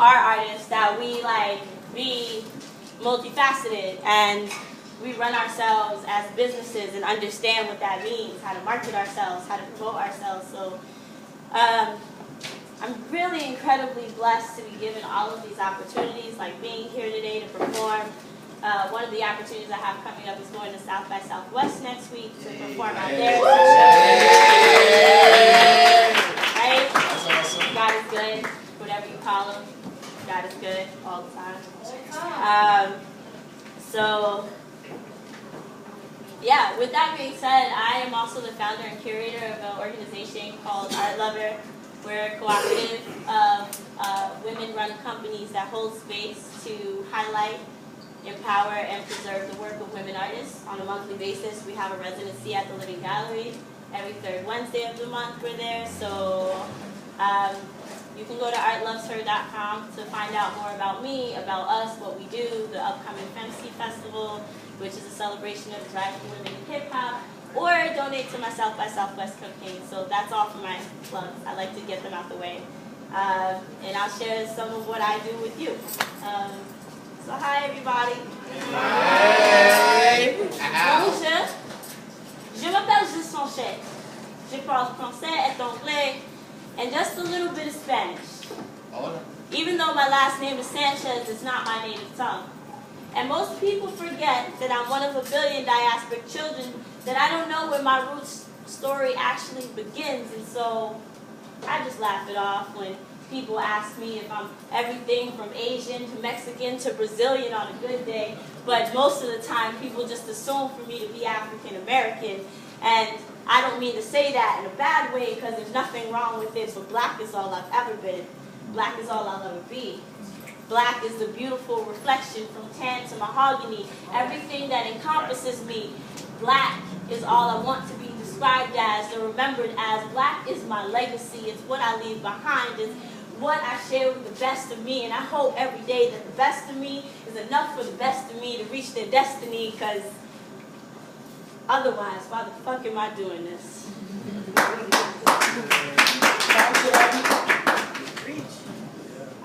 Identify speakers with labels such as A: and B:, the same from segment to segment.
A: art artists that we be multifaceted and we run ourselves as businesses and understand what that means, how to market ourselves, how to promote ourselves. So I'm really incredibly blessed to be given all of these opportunities, like being here today to perform. One of the opportunities I have coming up is going to South by Southwest next week to perform out there. Right? God is good, whatever you call him. God is good all the time. So, yeah, with that being said, I am also the founder and curator of an organization called Art Lover. We're a cooperative of women-run companies that hold space to highlight, empower, and preserve the work of women artists. On a monthly basis, we have a residency at the Living Gallery. Every third Wednesday of the month we're there. So you can go to artloveher.com to find out more about me, about us, what we do, the upcoming FemC Festival, which is a celebration of drag women in hip-hop, or donate to my South by Southwest campaign. So that's all for my plugs. I like to get them out the way. And I'll share some of what I do with you. So hi everybody.
B: Hi.
A: Bonjour. Je m'appelle JeSansChez. Je parle français et anglais and just a little bit of Spanish. Even though my last name is Sanchez, it's not my native tongue. And most people forget that I'm one of a billion diasporic children, that I don't know where my roots story actually begins, and so I just laugh it off when people ask me if I'm everything from Asian to Mexican to Brazilian on a good day, but most of the time people just assume for me to be African American, and I don't mean to say that in a bad way because there's nothing wrong with it, but black is all I've ever been. Black is all I'll ever be. Black is the beautiful reflection from tan to mahogany. Everything that encompasses me, black is all I want to be described as or remembered as. Black is my legacy. It's what I leave behind. It's what I share with the best of me. And I hope every day that the best of me is enough for the best of me to reach their destiny, because otherwise, why the fuck am I doing this?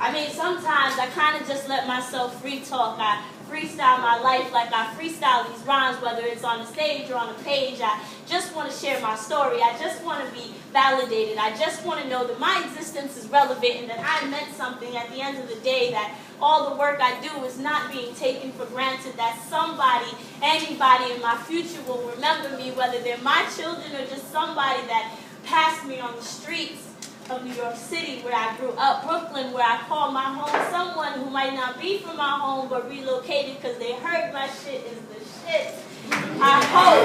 A: I mean, sometimes I kind of just let myself free talk. I freestyle my life like I freestyle these rhymes, whether it's on the stage or on the page. I just want to share my story. I just want to be validated. I just want to know that my existence is relevant and that I meant something at the end of the day, that all the work I do is not being taken for granted, that somebody, anybody in my future will remember me, whether they're my children or just somebody that passed me on the streets of New York City, where I grew up, Brooklyn, where I call my home, someone who might not be from my home but relocated because they heard my shit is the shit. I hope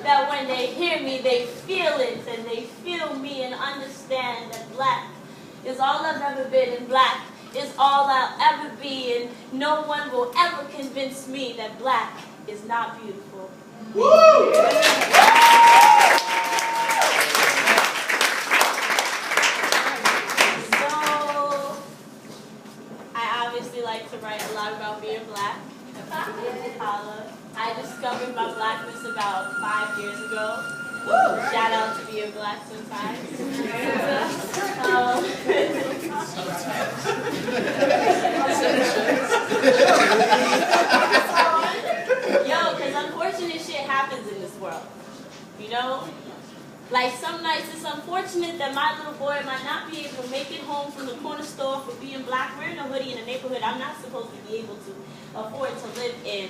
A: that when they hear me, they feel it and they feel me and understand that black is all I've ever been and black is all I'll ever be, and no one will ever convince me that black is not beautiful. Woo! Like to write a lot about being black. I discovered my blackness about 5 years ago. Shout out to being black sometimes. Yo, because unfortunate shit happens in this world. You know? Like some nights it's unfortunate that my little boy might not be able to make it home from the corner store for being black. We're in a hoodie in a neighborhood I'm not supposed to be able to afford to live in.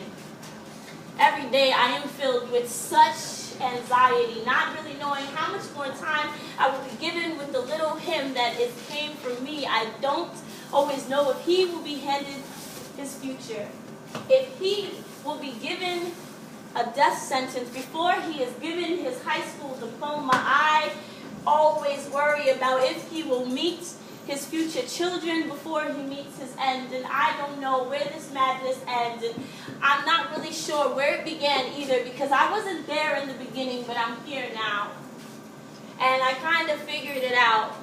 A: Every day I am filled with such anxiety, not really knowing how much more time I will be given with the little him that is came from me. I don't always know if he will be handed his future, if he will be given a death sentence before he is given his high school diploma. I always worry about if he will meet his future children before he meets his end, and I don't know where this madness ends, and I'm not really sure where it began either, because I wasn't there in the beginning, but I'm here now, and I kind of figured it out,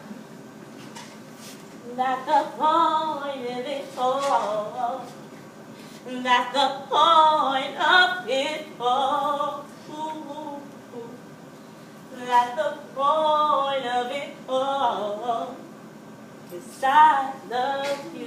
A: that the point of it all, that the point of it all, that the point of it all is I love you.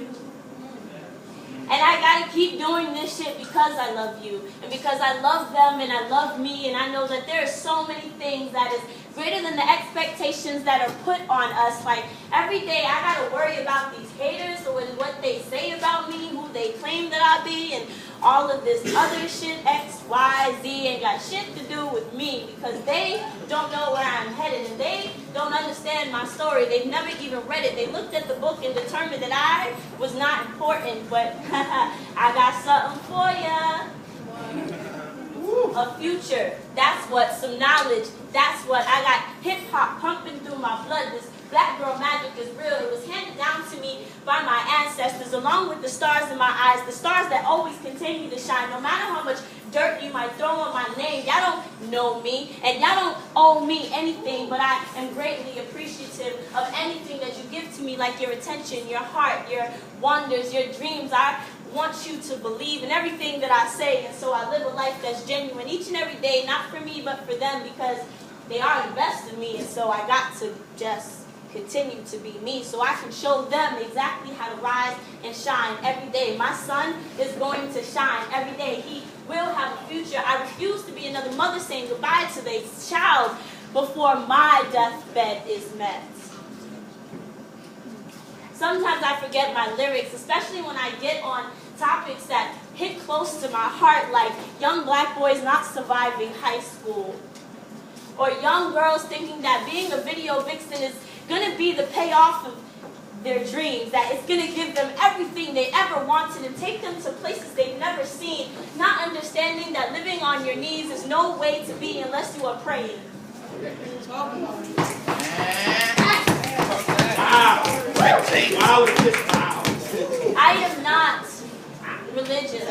A: I gotta keep doing this shit because I love you, and because I love them, and I love me, and I know that there are so many things that is greater than the expectations that are put on us. Like, every day I gotta worry about these haters, or what they say about me, who they claim that I be, and all of this other shit, X, Y, Z, ain't got shit to do with me, because they don't know where I'm headed, and they don't understand my story. They've never even read it. They looked at the book and determined that I was not important, but I got something for ya. A future. That's what. Some knowledge. That's what. I got hip-hop pumping through my blood. This black girl magic is real. It was handed down to me by my ancestors, along with the stars in my eyes, the stars that always continue to shine, no matter how much dirt you might throw on my name. Y'all don't know me, and y'all don't owe me anything, but I am greatly appreciative of anything that you give to me, like your attention, your heart, your wonders, your dreams. I want you to believe in everything that I say, and so I live a life that's genuine each and every day, not for me, but for them, because they are the best of me, and so I got to just continue to be me, so I can show them exactly how to rise and shine every day. My son is going to shine every day. He will have a future. I refuse to be another mother saying goodbye to their child before my deathbed is met. Sometimes I forget my lyrics, especially when I get on topics that hit close to my heart, like young black boys not surviving high school, or young girls thinking that being a video vixen is going to be the payoff of their dreams, that it's going to give them everything they ever wanted and take them to places they've never seen, not understanding that living on your knees is no way to be unless you are praying. I am not religious.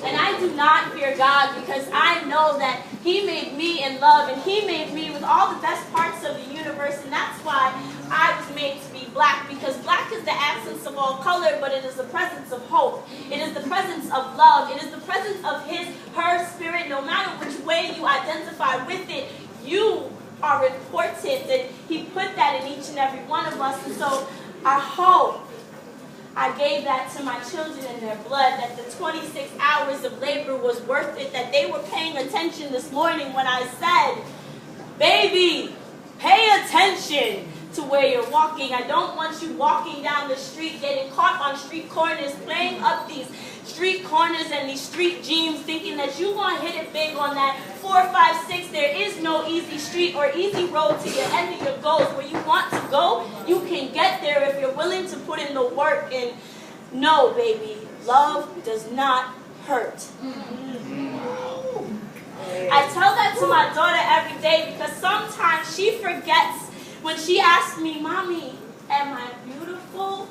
A: And I do not fear God, because I know that He made me in love, and He made me with all the best parts of the universe, and that's why I was made to be black, because black is the absence of all color, but it is the presence of hope. It is the presence of love. It is the presence of His, her spirit. No matter which way you identify with it, you are important, and He put that in each and every one of us. And so I hope I gave that to my children in their blood, that the 26 hours of labor was worth it, that they were paying attention this morning when I said, baby, pay attention to where you're walking. I don't want you walking down the street, getting caught on street corners, playing up these street corners and these street dreams, thinking that you're going to hit it big on that 4, 5, 6. There is no easy street or easy road to your end of your goals. Where you want to go, you can get there if you're willing to put in the work. And no, baby, love does not hurt. I tell that to my daughter every day, because sometimes she forgets when she asks me, Mommy, am I beautiful?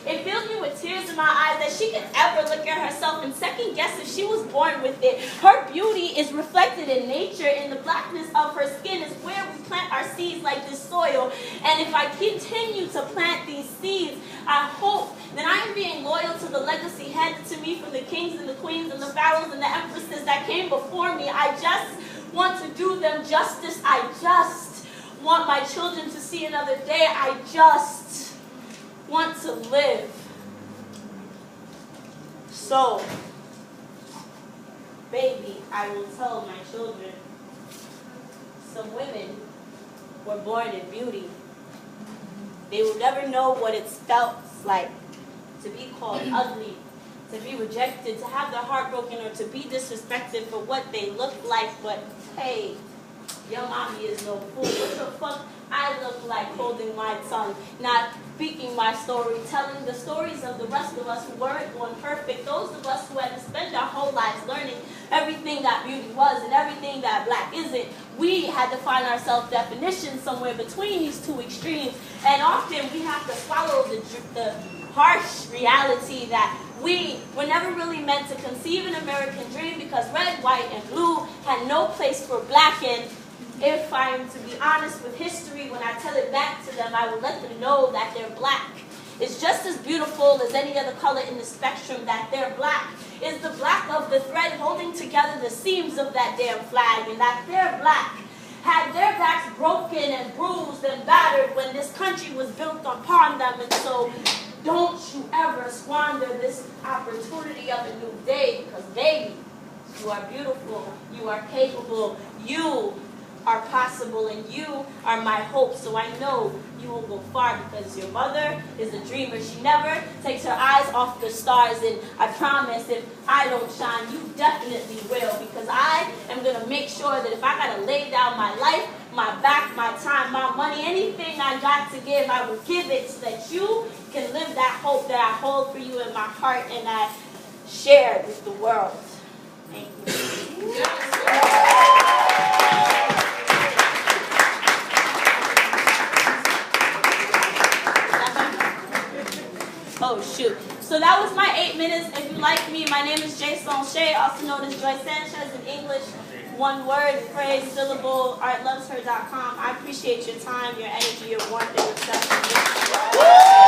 A: It fills me with tears in my eyes that she could ever look at herself and second guess if she was born with it. Her beauty is reflected in nature, and the blackness of her skin is where we plant our seeds, like this soil. And if I continue to plant these seeds, I hope that I am being loyal to the legacy handed to me from the kings and the queens and the pharaohs and the empresses that came before me. I just want to do them justice. I just want my children to see another day. I just want to live. So, baby, I will tell my children, some women were born in beauty. They will never know what it felt like to be called ugly, to be rejected, to have their heart broken, or to be disrespected for what they look like. But hey, your mommy is no fool. What the fuck I look like holding my tongue, not speaking my story, telling the stories of the rest of us who weren't born perfect, those of us who had to spend our whole lives learning everything that beauty was and everything that black isn't. We had to find our self-definition somewhere between these two extremes, and often we have to swallow the harsh reality that we were never really meant to conceive an American dream, because red, white, and blue had no place for black. And if I am to be honest with history, when I tell it back to them, I will let them know that their black is just as beautiful as any other color in the spectrum, that their black is the black of the thread holding together the seams of that damn flag, and that their black had their backs broken and bruised and battered when this country was built upon them. And so don't you ever squander this opportunity of a new day, because baby, you are beautiful, you are capable, you are possible, and you are my hope. So I know you will go far, because your mother is a dreamer. She never takes her eyes off the stars, and I promise if I don't shine, you definitely will, because I am going to make sure that if I got to lay down my life, my back, my time, my money, anything I got to give, I will give it so that you can live that hope that I hold for you in my heart and I share with the world. Thank you. Oh, shoot. So that was my 8 minutes. If you like me, my name is JeSansChez, also known as JeSansChez in English. One word, phrase, syllable, artlovesher.com. I appreciate your time, your energy, your warmth, and reception.